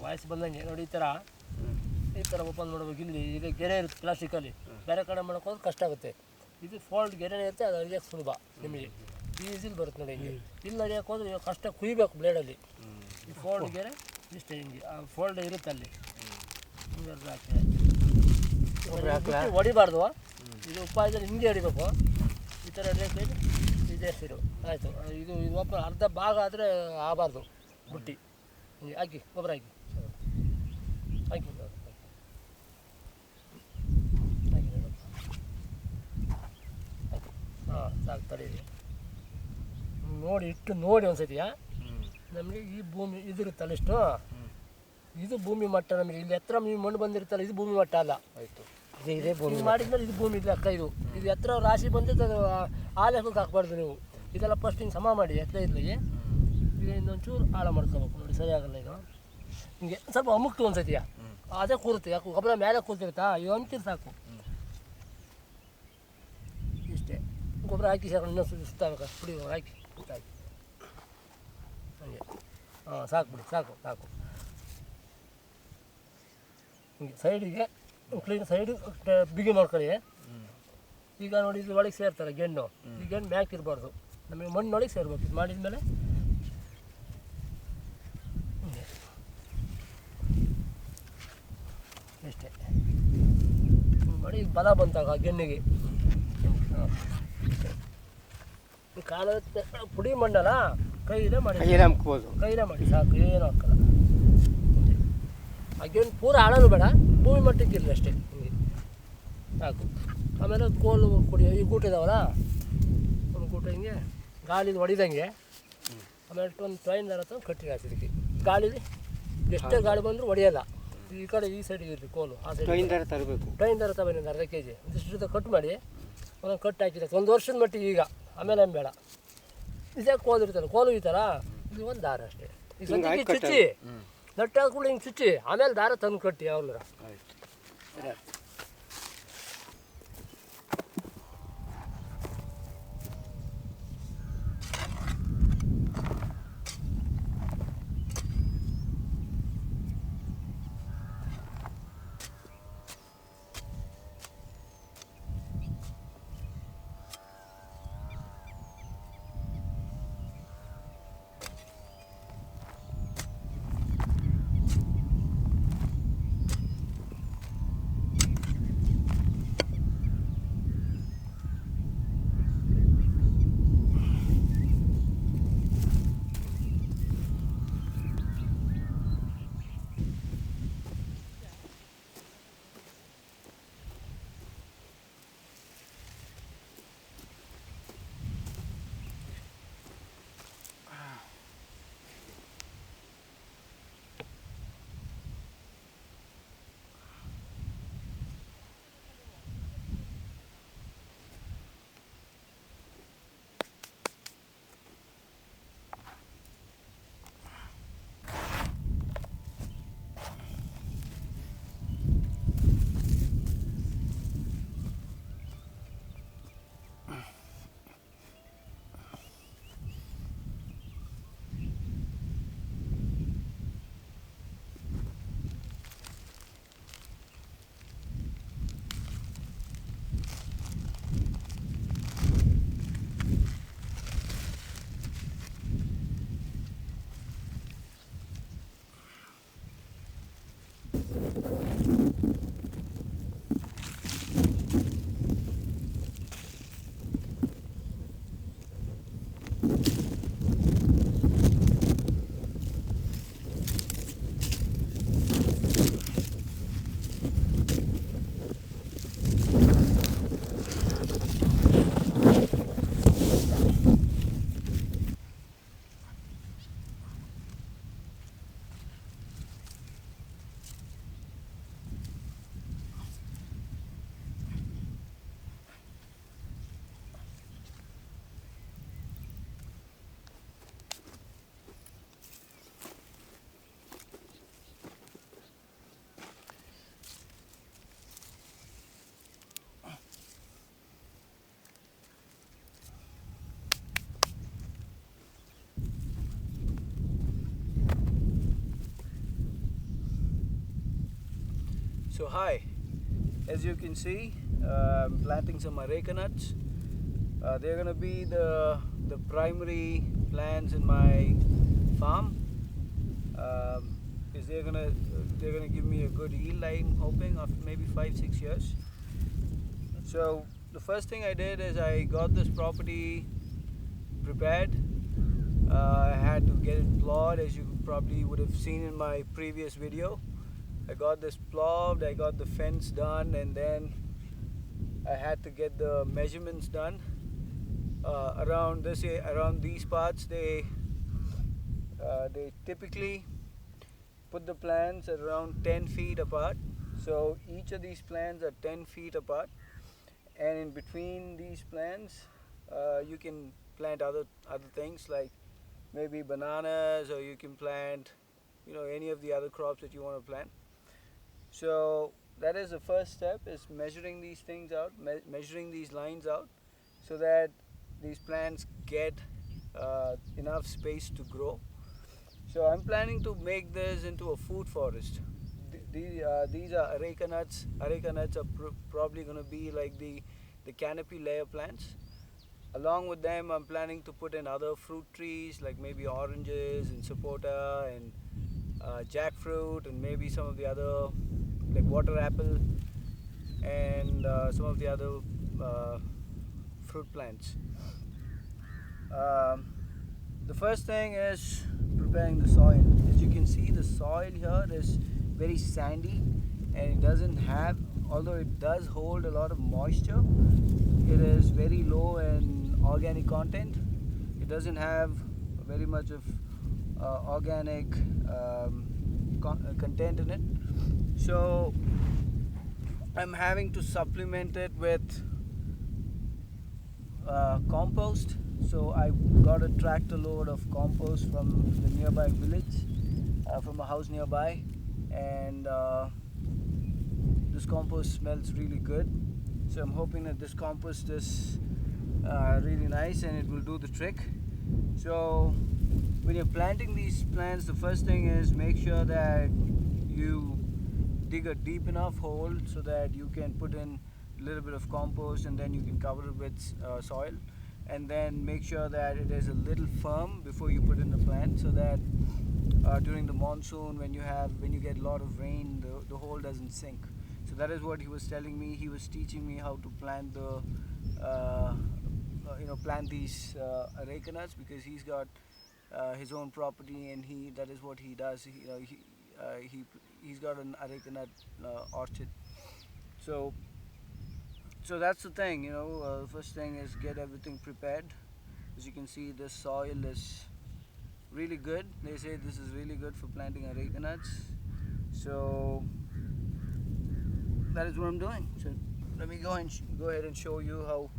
Voice ಬಂದಂಗೆ ನೋಡಿ ಈ ಥರ ಓಪನ್ ಮಾಡ್ಬೇಕು. ಇಲ್ಲಿ ಈಗ ಗೆರೆ ಇರುತ್ತೆ ಪ್ಲಾಸ್ಟಿಕಲ್ಲಿ, ಬೇರೆ ಕಡೆ ಮಾಡೋಕ್ಕೋದ್ರೆ ಕಷ್ಟ ಆಗುತ್ತೆ. ಇದು ಫೋಲ್ಡ್ ಗೆರೆ ಇರುತ್ತೆ, ಅದು ಅರಿಯೋಕ್ಕೆ ಸುಲಭ, ನಿಮಗೆ ಈಸಿಲಿ ಬರುತ್ತೆ ನೋಡಿ. ಹಿಂಗೆ ಇಲ್ಲಿ ಅರಿಯೋಕ್ಕೆ ಹೋದ್ರೆ ಕಷ್ಟ ಕುಯ್ಬೇಕು ಬ್ಲೇಡಲ್ಲಿ. ಈ ಫೋಲ್ಡ್ ಗೆರೆ ಇಷ್ಟೇ, ಹಿಂಗೆ ಆ ಫೋಲ್ಡ್ ಇರುತ್ತೆ ಅಲ್ಲಿ ಹೊಡಿಬಾರ್ದು. ಇದು ಉಪಾಯದಲ್ಲಿ ಹಿಂಗೆ ಹೊಡಿಬೇಕು. ಈ ಥರ ಹಿಡಿಯೋಕ್ಕೆ ಇದೇ ಸಿರು ಆಯಿತು. ಇದು ಓಪನ್ ಅರ್ಧ ಭಾಗ ಆದರೆ ಆಗಬಾರ್ದು ಬುಟ್ಟಿ. ಹಿಂಗೆ ಹಾಕಿ ಗೊಬ್ಬರ ಹಾಕಿ ಹಾಕಿ ಹಾಂ ಸಾಕು ತಡೀರಿ. ನೋಡಿ ಇಟ್ಟು ನೋಡಿ ಒಂದ್ಸತಿ ನಮಗೆ ಈ ಭೂಮಿ ಇದಿರುತ್ತಲ್ಲ ಇಷ್ಟು, ಇದು ಭೂಮಿ ಮಟ್ಟ. ನಮಗೆ ಇಲ್ಲಿ ಎತ್ತರ ಮಣ್ಣು ಬಂದಿರುತ್ತಲ್ಲ, ಇದು ಭೂಮಿ ಮಟ್ಟ ಅಲ್ಲ. ಆಯಿತು, ಇದೇ ಭೂಮಿ ಮಾಡಿದ್ಮೇಲೆ ಇದು ಭೂಮಿ ಲೆಕ್ಕ. ಇದು ಎತ್ತರ ರಾಶಿ ಬಂದಿದ್ದು ಅದು ಆ ಲೆಕ್ಕಕ್ಕೆ ಹಾಕ್ಬಾರ್ದು ನೀವು. ಇದೆಲ್ಲ ಫಸ್ಟ್ ಹಿಂಗೆ ಸಮ ಮಾಡಿ ಎತ್ತ ಇರಲಿ. ಈಗ ಇನ್ನೊಂಚೂರು ಆಳ ಮಾಡ್ಕೋಬೇಕು ನೋಡಿ, ಸರಿ ಆಗಲ್ಲ. ಇದು ಹಿಂಗೆ ಸ್ವಲ್ಪ ಅಮುಕ್ತು ಒಂದ್ಸತಿಯ ಅದೇ ಕೂರುತ್ತೆ. ಯಾಕೆ ಗೊಬ್ಬರ ಮೇಲೆ ಕೂತಿರುತ್ತಾ, ಇದು ಅಂತಿರು ಸಾಕು. ಇಷ್ಟೇ ಗೊಬ್ಬರ ಹಾಕಿ ಸಾಕು. ಇನ್ನೊಂದು ಸುತ್ತಾಗಬೇಕು ಪುಡಿ ಗೊಬ್ಬರ ಹಾಕಿ ಹಾಕಿ ಹಾಗೆ. ಹಾಂ ಸಾಕು ಬಿಡಿ, ಸಾಕು ಸಾಕು. ಹಿಂಗೆ ಸೈಡಿಗೆ ಕ್ಲೀನ್ ಸೈಡ್ ಬಿಗಿ ಮಾಡ್ಕೊಳ್ಳಿ. ಈಗ ನೋಡಿ ಇದು ಒಳಗೆ ಸೇರ್ತಾರೆ ಗೆಣ್ಣು. ಈ ಗೆಣ್ಣು ಮ್ಯಾಕ್ ಇರಬಾರ್ದು, ನಮಗೆ ಮಣ್ಣೊಳಗೆ ಸೇರ್ಬೇಕು. ಇದು ಮಾಡಿದ್ಮೇಲೆ ಪದ ಬಂತಾಗ ಗೆಣ್ಣಿಗೆ ಕಾಲ ಪುಡಿ ಮಣ್ಣಲ್ಲ ಕೈಲೇ ಮಾಡಿ ಕೈಲೇ ಮಾಡಿ ಸಾಕು, ಏನು ಹಾಕಲ್ಲ. ಆ ಗೆಣ್ಣು ಪೂರ ಹಾಳಲು ಬೇಡ, ಭೂಮಿ ಮಟ್ಟಕ್ಕೆ ಇರಲಿ ಅಷ್ಟೇ, ಹಿಂಗೆ ಸಾಕು. ಆಮೇಲೆ ಕೋಲು ಕುಡಿ ಈ ಗೂಟ ಇದಾವಲ್ಲ, ಒಂದು ಗೂಟ ಹಿಂಗೆ ಗಾಳಿದು ಹೊಡಿದಂಗೆ, ಆಮೇಲೆ ಒಂದು ಟ್ರೈನ್ ದಾರ ತಂದು ಕಟ್ಟಿ ಹಾಕಿದಕ್ಕೆ ಗಾಳಿಲಿ ಎಷ್ಟೇ ಗಾಳಿ ಬಂದರೂ ಹೊಡೆಯಲ್ಲ. ಈ ಕಡೆ ಈ ಸೈಡಿಗೆ ಇರಲಿ ಕೋಲು, ಆ ಸೈಡ್ ಟ್ರೈನ್ ದಾರ ತಗೊಂಡು ಒಂದು ಅರ್ಧ kg ಒಂದಿಷ್ಟು ಕಟ್ ಮಾಡಿ ಒಂದೊಂದು ಕಟ್ ಹಾಕಿದೆ ಒಂದು ವರ್ಷದ ಮಟ್ಟಿಗೆ. ಈಗ ಆಮೇಲೆ ಏನು ಬೇಡ, ಇದೇ ಕೋಲು ಇರ್ತಲ್ಲ, ಕೋಲು ಈ ಥರ ಇದು ಒಂದು ದಾರ ಅಷ್ಟೇ. ಈ ಸಂತಿಗೆ ಚುಚ್ಚಿ ನಟ್ಟು ಹಾಕೊಂಡು ಹಿಂಗೆ ಚುಚ್ಚಿ ಆಮೇಲೆ ದಾರ ತಂದು ಕಟ್ಟಿ ಯಾವ್ದಾರ. So hi, as you can see, I'm planting some areca nuts. They're going to be the primary plants in my farm. Is they're gonna give me a good yield, I'm hoping, after maybe 5-6 years. So the first thing I did is I got this property prepared. I had to get it plowed, as you probably would have seen in my previous video. I got this plowed, I got the fence done, and then I had to get the measurements done. Around these parts, they typically put the plants at around 10 feet apart. So each of these plants are 10 feet apart, and in between these plants, you can plant other things like maybe bananas, or you can plant, any of the other crops that you want to plant. So that is the first step, is measuring these things out, measuring these lines out, so that these plants get enough space to grow. So I'm planning to make this into a food forest. These are areca nuts. Areca nuts are probably going to be like the canopy layer plants. Along with them, I'm planning to put in other fruit trees like maybe oranges and sapota and jackfruit, and maybe some of the other like water apple. and some of the other fruit plants. The first thing is preparing the soil. As you can see, the soil here is very sandy, and it doesn't have, although it does hold a lot of moisture, it is very low in organic content. It doesn't have very much of organic content in it. So I'm having to supplement it with compost. So I got a tractor load of compost from the nearby village, from a house nearby, and this compost smells really good. So I'm hoping that this compost is really nice and it will do the trick. So when you're planting these plants, the first thing is make sure that you dig a deep enough hole so that you can put in a little bit of compost, and then you can cover it with soil, and then make sure that it is a little firm before you put in the plant, so that during the monsoon, when you get a lot of rain, the hole doesn't sink. So that is what he was telling me. He was teaching me how to plant plant these areca nuts, because he's got his own property, and that is what he does. He's got an areca nut orchard. So that's the thing, the first thing is get everything prepared. As you can see, this soil is really good. They say this is really good for planting areca nuts. So that is what I'm doing. So let me go ahead and show you how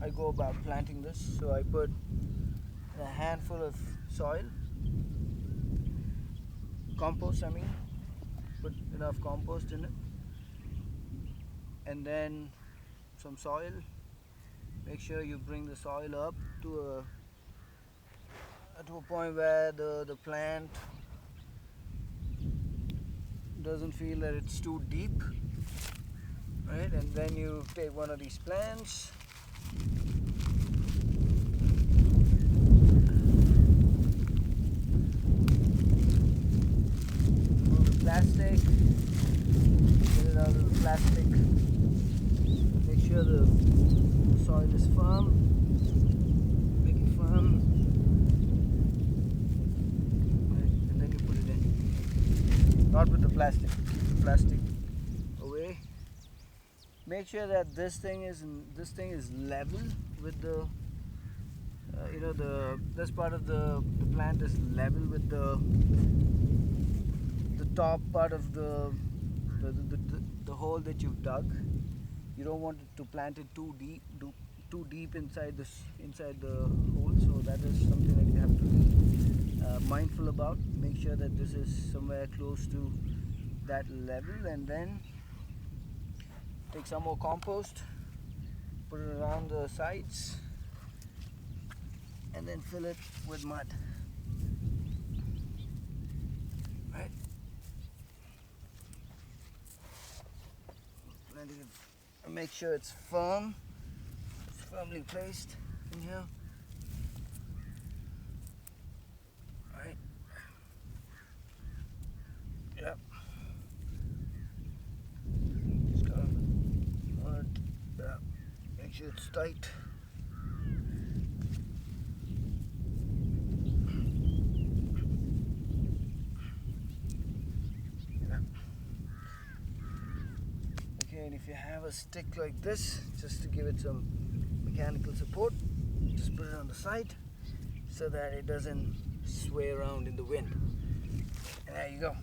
I go about planting this. So I put a handful of soil, compost, put enough compost in it, and then some soil. Make sure you bring the soil up to a point where the plant doesn't feel that it's too deep, right? And then you take one of these plants, remove the plastic, get it out of the plastic, make sure the soil is firm, make it firm, right? And then you put it in. Not with the plastic, plastic away. Make sure that this thing is level with the this part of the plant is level with the top part of the hole that you've dug. You don't want it to plant it too deep inside the hole. So that is something that you have to be mindful about. Make sure that this is somewhere close to that level, and then take some more compost, put it around the sides, and then fill it with mud. Right? Make sure it's firm. It's firmly placed in here. Right? Yep. Just cover with mud. Yeah. Make sure it's tight. And if you have a stick like this, just to give it some mechanical support, just put it on the side so that it doesn't sway around in the wind. And there you go.